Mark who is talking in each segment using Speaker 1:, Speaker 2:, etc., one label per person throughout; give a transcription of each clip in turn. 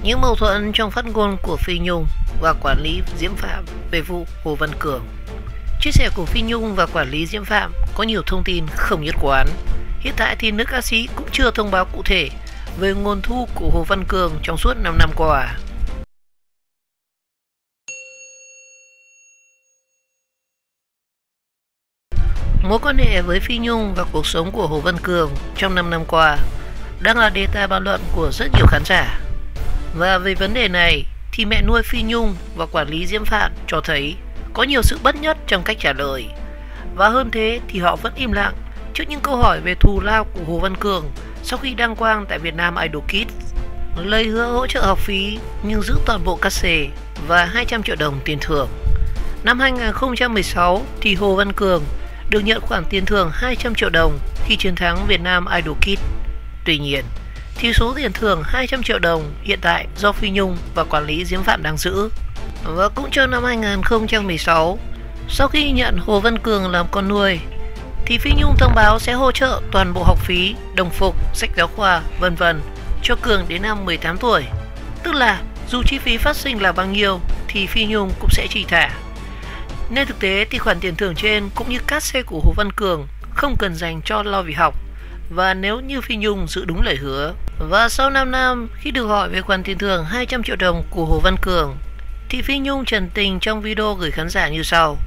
Speaker 1: Những mâu thuẫn trong phát ngôn của Phi Nhung và quản lý Diễm Phạm về vụ Hồ Văn Cường. Chia sẻ của Phi Nhung và quản lý Diễm Phạm có nhiều thông tin không nhất quán. Hiện tại thì nữ ca sĩ cũng chưa thông báo cụ thể về nguồn thu của Hồ Văn Cường trong suốt 5 năm qua. Mối quan hệ với Phi Nhung và cuộc sống của Hồ Văn Cường trong 5 năm qua đang là đề tài bàn luận của rất nhiều khán giả. Và về vấn đề này thì mẹ nuôi Phi Nhung và quản lý Diễm Phạm cho thấy có nhiều sự bất nhất trong cách trả lời. Và hơn thế thì họ vẫn im lặng trước những câu hỏi về thù lao của Hồ Văn Cường sau khi đăng quang tại Việt Nam Idol Kids. Lời hứa hỗ trợ học phí nhưng giữ toàn bộ cát xê và 200 triệu đồng tiền thưởng. Năm 2016 thì Hồ Văn Cường được nhận khoản tiền thưởng 200 triệu đồng khi chiến thắng Việt Nam Idol Kids. Tuy nhiên, thì số tiền thưởng 200 triệu đồng hiện tại do Phi Nhung và quản lý Diễm Phạm đang giữ. Và cũng trong năm 2016, sau khi nhận Hồ Văn Cường làm con nuôi, thì Phi Nhung thông báo sẽ hỗ trợ toàn bộ học phí, đồng phục, sách giáo khoa, vân vân cho Cường đến năm 18 tuổi. Tức là dù chi phí phát sinh là bao nhiêu thì Phi Nhung cũng sẽ chi trả. Nên thực tế thì khoản tiền thưởng trên cũng như cát xê của Hồ Văn Cường không cần dành cho lo việc học, và nếu như Phi Nhung giữ đúng lời hứa. Và sau 5 năm khi được hỏi về khoản tiền thưởng 200 triệu đồng của Hồ Văn Cường thì Phi Nhung trần tình trong video gửi khán giả như sau: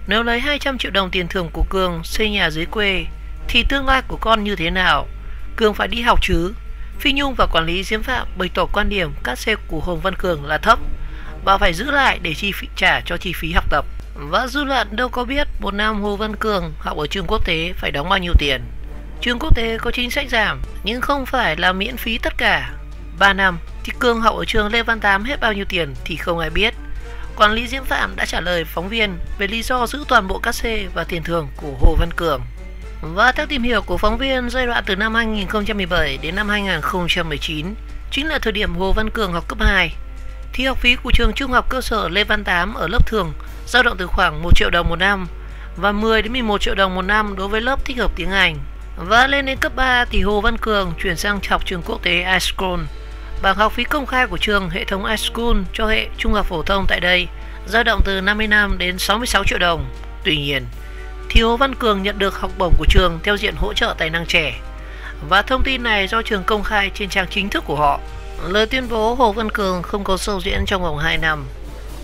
Speaker 1: nếu lấy 200 triệu đồng tiền thưởng của Cường xây nhà dưới quê thì tương lai của con như thế nào? Cường phải đi học chứ. Phi Nhung và quản lý Diễm Phạm bày tỏ quan điểm cát xê của Hồ Văn Cường là thấp và phải giữ lại để trả cho chi phí học tập. Và dư luận đâu có biết một năm Hồ Văn Cường học ở trường quốc tế phải đóng bao nhiêu tiền. Trường quốc tế có chính sách giảm nhưng không phải là miễn phí tất cả. 3 năm thì Cường học ở trường Lê Văn Tám hết bao nhiêu tiền thì không ai biết. Quản lý Diễm Phạm đã trả lời phóng viên về lý do giữ toàn bộ cát xê và tiền thưởng của Hồ Văn Cường. Và theo tìm hiểu của phóng viên, giai đoạn từ năm 2017 đến năm 2019 chính là thời điểm Hồ Văn Cường học cấp 2. Thì học phí của trường Trung học cơ sở Lê Văn Tám ở lớp thường dao động từ khoảng 1 triệu đồng một năm và 10 đến 11 triệu đồng một năm đối với lớp thích hợp tiếng Anh. Và lên đến cấp 3 thì Hồ Văn Cường chuyển sang học trường quốc tế iSchool. Bảng học phí công khai của trường hệ thống iSchool cho hệ trung học phổ thông tại đây dao động từ 55 đến 66 triệu đồng. Tuy nhiên, thì Hồ Văn Cường nhận được học bổng của trường theo diện hỗ trợ tài năng trẻ. Và thông tin này do trường công khai trên trang chính thức của họ. Lời tuyên bố Hồ Văn Cường không có show diễn trong vòng 2 năm.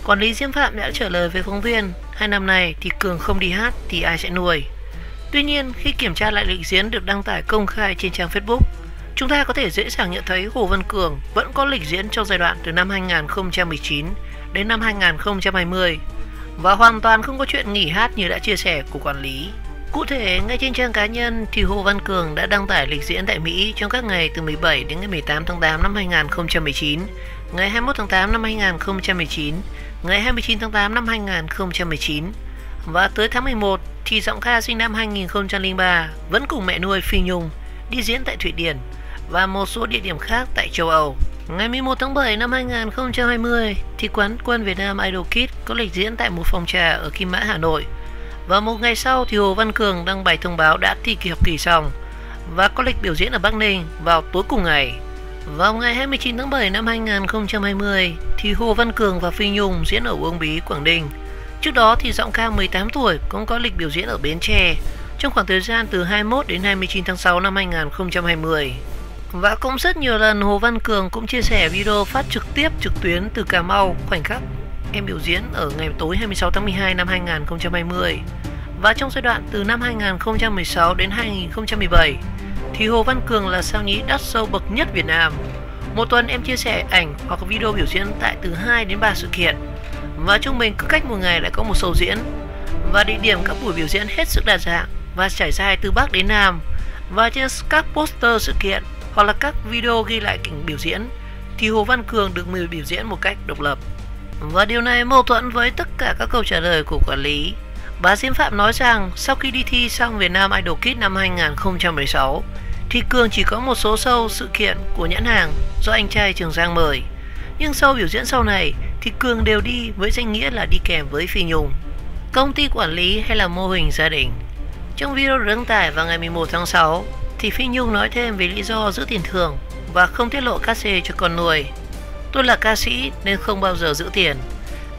Speaker 1: Quản lý Diễm Phạm đã trả lời với phóng viên 2 năm này thì Cường không đi hát thì ai sẽ nuôi. Tuy nhiên, khi kiểm tra lại lịch diễn được đăng tải công khai trên trang Facebook, chúng ta có thể dễ dàng nhận thấy Hồ Văn Cường vẫn có lịch diễn trong giai đoạn từ năm 2019 đến năm 2020 và hoàn toàn không có chuyện nghỉ hát như đã chia sẻ của quản lý. Cụ thể, ngay trên trang cá nhân thì Hồ Văn Cường đã đăng tải lịch diễn tại Mỹ trong các ngày từ 17 đến ngày 18 tháng 8 năm 2019, ngày 21 tháng 8 năm 2019, ngày 29 tháng 8 năm 2019. Và tới tháng 11 thì giọng ca sinh năm 2003 vẫn cùng mẹ nuôi Phi Nhung đi diễn tại Thụy Điển và một số địa điểm khác tại châu Âu. Ngày 11 tháng 7 năm 2020 thì quán quân Việt Nam Idol Kids có lịch diễn tại một phòng trà ở Kim Mã, Hà Nội. Và một ngày sau thì Hồ Văn Cường đăng bài thông báo đã thi học kỳ xong và có lịch biểu diễn ở Bắc Ninh vào tối cùng ngày. Vào ngày 29 tháng 7 năm 2020 thì Hồ Văn Cường và Phi Nhung diễn ở Uông Bí, Quảng Ninh. Trước đó thì giọng ca 18 tuổi cũng có lịch biểu diễn ở Bến Tre trong khoảng thời gian từ 21 đến 29 tháng 6 năm 2020. Và cũng rất nhiều lần Hồ Văn Cường cũng chia sẻ video phát trực tiếp trực tuyến từ Cà Mau khoảnh khắc em biểu diễn ở ngày tối 26 tháng 12 năm 2020. Và trong giai đoạn từ năm 2016 đến 2017 thì Hồ Văn Cường là sao nhí đắt sâu bậc nhất Việt Nam. Một tuần em chia sẻ ảnh hoặc video biểu diễn tại từ 2 đến 3 sự kiện. Và trung bình cứ cách một ngày lại có một show diễn. Và địa điểm các buổi biểu diễn hết sức đa dạng và trải dài từ Bắc đến Nam. Và trên các poster sự kiện hoặc là các video ghi lại cảnh biểu diễn thì Hồ Văn Cường được mời biểu diễn một cách độc lập. Và điều này mâu thuẫn với tất cả các câu trả lời của quản lý. Bà Diễm Phạm nói rằng sau khi đi thi xong Việt Nam Idol Kids năm 2016 thì Cường chỉ có một số show sự kiện của nhãn hàng do anh trai Trường Giang mời. Nhưng show biểu diễn sau này thì Cường đều đi với danh nghĩa là đi kèm với Phi Nhung. Công ty quản lý hay là mô hình gia đình. Trong video được đăng tải vào ngày 11 tháng 6 thì Phi Nhung nói thêm về lý do giữ tiền thưởng và không tiết lộ cát xê cho con nuôi. Tôi là ca sĩ nên không bao giờ giữ tiền.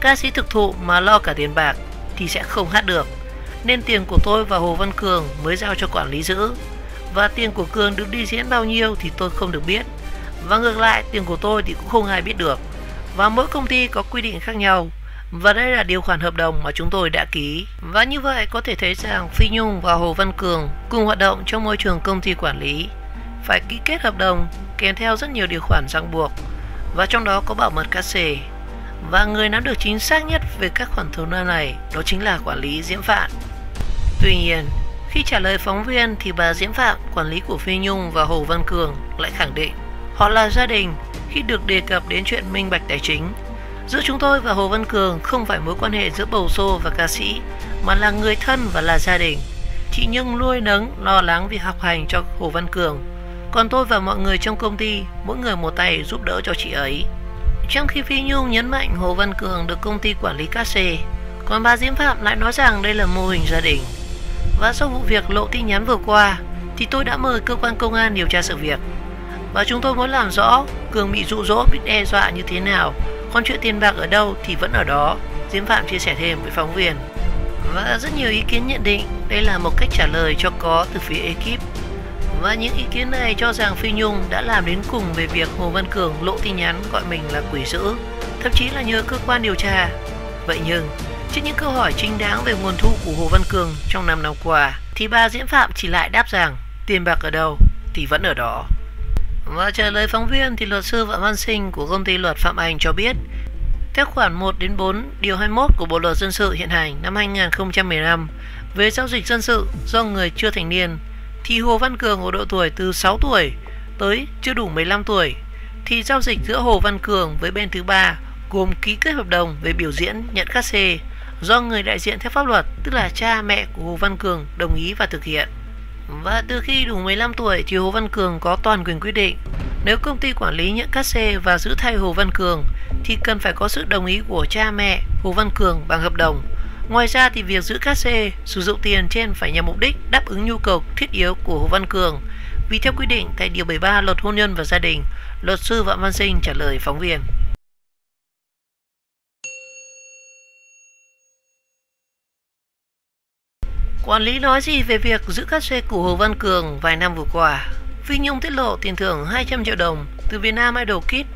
Speaker 1: Ca sĩ thực thụ mà lo cả tiền bạc thì sẽ không hát được. Nên tiền của tôi và Hồ Văn Cường mới giao cho quản lý giữ. Và tiền của Cường được đi diễn bao nhiêu thì tôi không được biết. Và ngược lại, tiền của tôi thì cũng không ai biết được. Và mỗi công ty có quy định khác nhau. Và đây là điều khoản hợp đồng mà chúng tôi đã ký. Và như vậy có thể thấy rằng Phi Nhung và Hồ Văn Cường cùng hoạt động trong môi trường công ty quản lý, phải ký kết hợp đồng kèm theo rất nhiều điều khoản ràng buộc, và trong đó có bảo mật cát xê. Và người nắm được chính xác nhất về các khoản thu này đó chính là quản lý Diễm Phạm. Tuy nhiên, khi trả lời phóng viên thì bà Diễm Phạm, quản lý của Phi Nhung và Hồ Văn Cường, lại khẳng định họ là gia đình khi được đề cập đến chuyện minh bạch tài chính. Giữa chúng tôi và Hồ Văn Cường không phải mối quan hệ giữa bầu sô và ca sĩ, mà là người thân và là gia đình. Chị Nhung nuôi nấng, lo lắng việc học hành cho Hồ Văn Cường, còn tôi và mọi người trong công ty mỗi người một tay giúp đỡ cho chị ấy. Trong khi Phi Nhung nhấn mạnh Hồ Văn Cường được công ty quản lý cát xê, còn bà Diễm Phạm lại nói rằng đây là mô hình gia đình. Và sau vụ việc lộ tin nhắn vừa qua thì tôi đã mời cơ quan công an điều tra sự việc. Và chúng tôi muốn làm rõ Cường bị dụ dỗ, bị đe dọa như thế nào, còn chuyện tiền bạc ở đâu thì vẫn ở đó, Diễm Phạm chia sẻ thêm với phóng viên. Và rất nhiều ý kiến nhận định đây là một cách trả lời cho có từ phía ekip. Và những ý kiến này cho rằng Phi Nhung đã làm đến cùng về việc Hồ Văn Cường lộ tin nhắn gọi mình là quỷ dữ, thậm chí là nhờ cơ quan điều tra. Vậy nhưng, trước những câu hỏi chính đáng về nguồn thu của Hồ Văn Cường trong 5 năm qua, thì bà Diễm Phạm chỉ lại đáp rằng tiền bạc ở đâu thì vẫn ở đó. Và trả lời phóng viên thì luật sư Phạm Văn Sinh của công ty luật Phạm Anh cho biết, theo khoản 1 đến 4 điều 21 của Bộ luật dân sự hiện hành năm 2015 về giao dịch dân sự do người chưa thành niên, thì Hồ Văn Cường ở độ tuổi từ 6 tuổi tới chưa đủ 15 tuổi, thì giao dịch giữa Hồ Văn Cường với bên thứ ba gồm ký kết hợp đồng về biểu diễn nhận cát xê do người đại diện theo pháp luật, tức là cha mẹ của Hồ Văn Cường đồng ý và thực hiện. Và từ khi đủ 15 tuổi thì Hồ Văn Cường có toàn quyền quyết định. Nếu công ty quản lý nhận cát xê và giữ thay Hồ Văn Cường thì cần phải có sự đồng ý của cha mẹ Hồ Văn Cường bằng hợp đồng. Ngoài ra thì việc giữ cát xê, sử dụng tiền trên phải nhằm mục đích đáp ứng nhu cầu thiết yếu của Hồ Văn Cường. Vì theo quy định tại điều 73 Luật Hôn nhân và Gia đình, luật sư Phạm Văn Sinh trả lời phóng viên. Quản lý nói gì về việc giữ cát xê của Hồ Văn Cường vài năm vừa qua? Phi Nhung tiết lộ tiền thưởng 200 triệu đồng từ Vietnam Idol Kids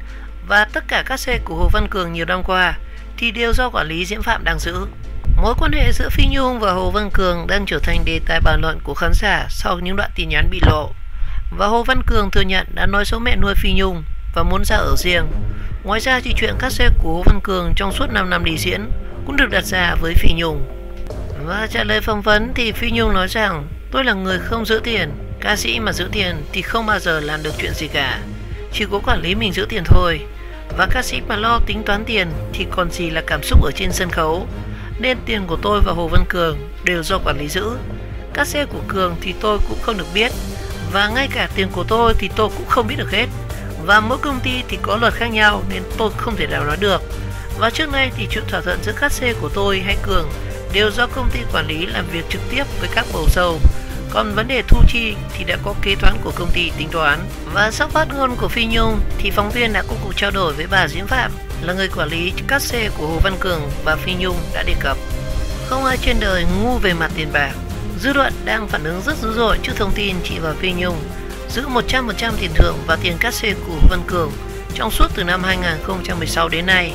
Speaker 1: và tất cả cát xê của Hồ Văn Cường nhiều năm qua thì đều do quản lý Diễm Phạm đang giữ. Mối quan hệ giữa Phi Nhung và Hồ Văn Cường đang trở thành đề tài bàn luận của khán giả sau những đoạn tin nhắn bị lộ. Và Hồ Văn Cường thừa nhận đã nói xấu mẹ nuôi Phi Nhung và muốn ra ở riêng. Ngoài ra thì chuyện cát xê của Hồ Văn Cường trong suốt 5 năm đi diễn cũng được đặt ra với Phi Nhung. Và trả lời phỏng vấn thì Phi Nhung nói rằng tôi là người không giữ tiền, ca sĩ mà giữ tiền thì không bao giờ làm được chuyện gì cả, chỉ có quản lý mình giữ tiền thôi. Và ca sĩ mà lo tính toán tiền thì còn gì là cảm xúc ở trên sân khấu. Nên tiền của tôi và Hồ Văn Cường đều do quản lý giữ. Cát xê của Cường thì tôi cũng không được biết, và ngay cả tiền của tôi thì tôi cũng không biết được hết. Và mỗi công ty thì có luật khác nhau nên tôi không thể nào nói được. Và trước nay thì chuyện thỏa thuận giữa cát xê của tôi hay Cường đều do công ty quản lý làm việc trực tiếp với các bầu sâu. Còn vấn đề thu chi thì đã có kế toán của công ty tính toán. Và sau phát ngôn của Phi Nhung thì phóng viên đã có cuộc trao đổi với bà Diễm Phạm, là người quản lý cát xê của Hồ Văn Cường, và Phi Nhung đã đề cập không ai trên đời ngu về mặt tiền bạc. Dư luận đang phản ứng rất dữ dội trước thông tin chị và Phi Nhung giữ 100% tiền thưởng và tiền cát xê của Hồ Văn Cường trong suốt từ năm 2016 đến nay.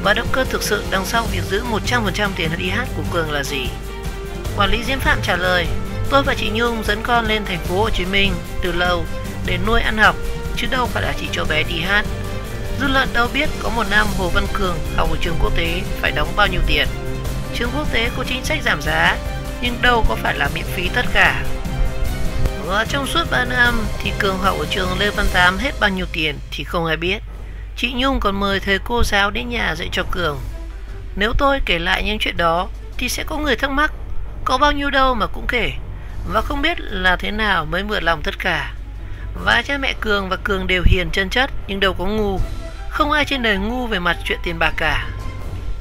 Speaker 1: Và động cơ thực sự đằng sau việc giữ 100% tiền đi hát của Cường là gì? Quản lý Diễm Phạm trả lời, tôi và chị Nhung dẫn con lên thành phố Hồ Chí Minh từ lâu để nuôi ăn học, chứ đâu phải là chỉ cho bé đi hát. Dư luận đâu biết có một năm Hồ Văn Cường học ở trường quốc tế phải đóng bao nhiêu tiền. Trường quốc tế có chính sách giảm giá, nhưng đâu có phải là miễn phí tất cả. Và trong suốt 3 năm thì Cường học ở trường Lê Văn Tám hết bao nhiêu tiền thì không ai biết. Chị Nhung còn mời thầy cô giáo đến nhà dạy cho Cường. Nếu tôi kể lại những chuyện đó thì sẽ có người thắc mắc, có bao nhiêu đâu mà cũng kể, và không biết là thế nào mới mượn lòng tất cả. Và cha mẹ Cường và Cường đều hiền chân chất nhưng đâu có ngu. Không ai trên đời ngu về mặt chuyện tiền bạc cả.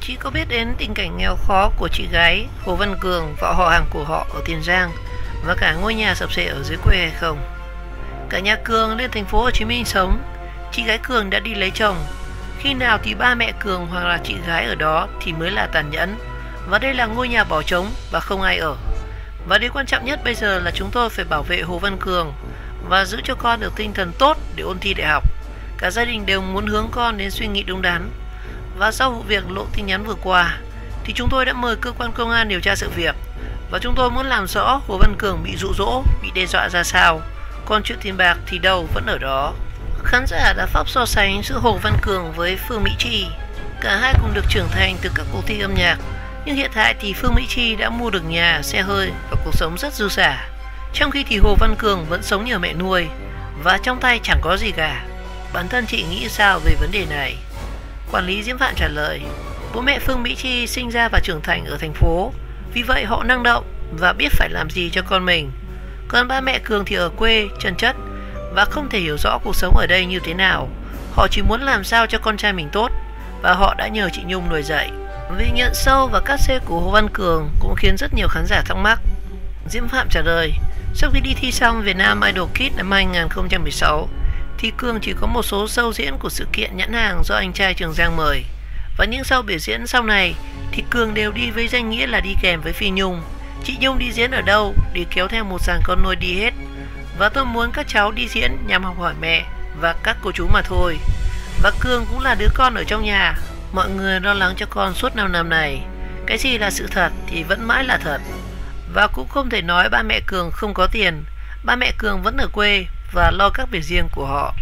Speaker 1: Chị có biết đến tình cảnh nghèo khó của chị gái Hồ Văn Cường và họ hàng của họ ở Tiền Giang và cả ngôi nhà sập xệ ở dưới quê hay không? Cả nhà Cường lên thành phố Hồ Chí Minh sống. Chị gái Cường đã đi lấy chồng Khi nào thì ba mẹ Cường hoặc là chị gái ở đó thì mới là tàn nhẫn. Và đây là ngôi nhà bỏ trống và không ai ở. Và điều quan trọng nhất bây giờ là chúng tôi phải bảo vệ Hồ Văn Cường và giữ cho con được tinh thần tốt để ôn thi đại học. Cả gia đình đều muốn hướng con đến suy nghĩ đúng đắn. Và sau vụ việc lộ tin nhắn vừa qua thì chúng tôi đã mời cơ quan công an điều tra sự việc. Và chúng tôi muốn làm rõ Hồ Văn Cường bị dụ dỗ, bị đe dọa ra sao. Còn chuyện tiền bạc thì đâu vẫn ở đó. Khán giả đã pháp so sánh giữa Hồ Văn Cường với Phương Mỹ Chi. Cả hai cùng được trưởng thành từ các cuộc thi âm nhạc. Nhưng hiện tại thì Phương Mỹ Chi đã mua được nhà, xe hơi và cuộc sống rất dư dả. Trong khi thì Hồ Văn Cường vẫn sống nhờ mẹ nuôi và trong tay chẳng có gì cả. Bản thân chị nghĩ sao về vấn đề này? Quản lý Diễm Phạm trả lời: bố mẹ Phương Mỹ Chi sinh ra và trưởng thành ở thành phố, vì vậy họ năng động và biết phải làm gì cho con mình. Còn ba mẹ Cường thì ở quê, chân chất và không thể hiểu rõ cuộc sống ở đây như thế nào. Họ chỉ muốn làm sao cho con trai mình tốt và họ đã nhờ chị Nhung nuôi dạy. Vì nhận sâu và cát xê của Hồ Văn Cường cũng khiến rất nhiều khán giả thắc mắc. Diễm Phạm trả lời: sau khi đi thi xong Việt Nam Idol Kids năm 2016 thì Cường chỉ có một số show diễn của sự kiện nhãn hàng do anh trai Trường Giang mời. Và những show biểu diễn sau này thì Cường đều đi với danh nghĩa là đi kèm với Phi Nhung. Chị Nhung đi diễn ở đâu thì kéo theo một dàn con nuôi đi hết. Và tôi muốn các cháu đi diễn nhằm học hỏi mẹ và các cô chú mà thôi. Và Cường cũng là đứa con ở trong nhà. Mọi người lo lắng cho con suốt 5 năm này. Cái gì là sự thật thì vẫn mãi là thật. Và cũng không thể nói ba mẹ Cường không có tiền. Ba mẹ Cường vẫn ở quê và lo các việc riêng của họ.